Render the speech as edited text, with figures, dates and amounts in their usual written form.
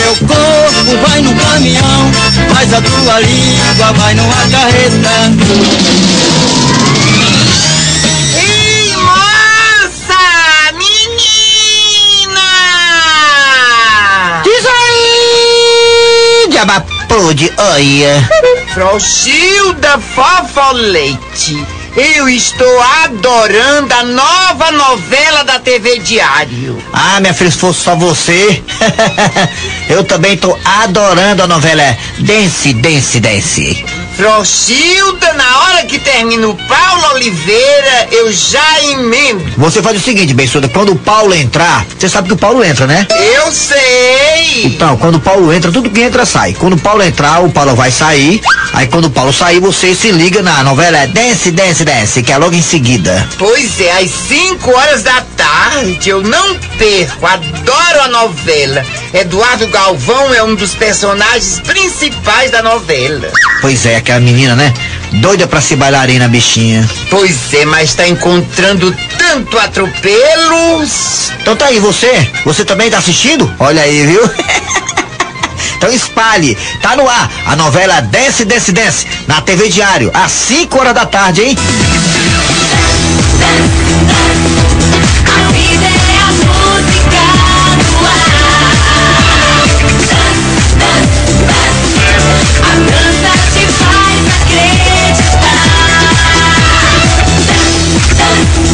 meu corpo vai no caminhão, mas a tua língua vai numa carreta. Ei, moça! Menina! Diz aí, diabapô de olha. Frouxilda Fofolete, eu estou adorando a nova novela da TV Diário. Ah, minha filha, se fosse só você, eu também tô adorando a novela Dance, Dance, Dance. Frouxilda, na hora que termina o Paulo Oliveira, eu já emendo. Você faz o seguinte, Bençuda, quando o Paulo entrar, você sabe que o Paulo entra, né? Eu sei. Então, quando o Paulo entra, tudo que entra sai. Quando o Paulo entrar, o Paulo vai sair. Aí quando o Paulo sair, você se liga na novela Dance, Dance, Dance, que é logo em seguida. Pois é, às 5 horas da tarde, eu não perco, adoro a novela. Eduardo Galvão é um dos personagens principais da novela. Pois é, aquela menina, né? Doida pra ser bailarina, bichinha. Pois é, mas tá encontrando tanto atropelos. Então tá aí, você também tá assistindo? Olha aí, viu? Então espalhe, tá no ar a novela Dance, Dance, Dance, na TV Diário, às 5 horas da tarde, hein?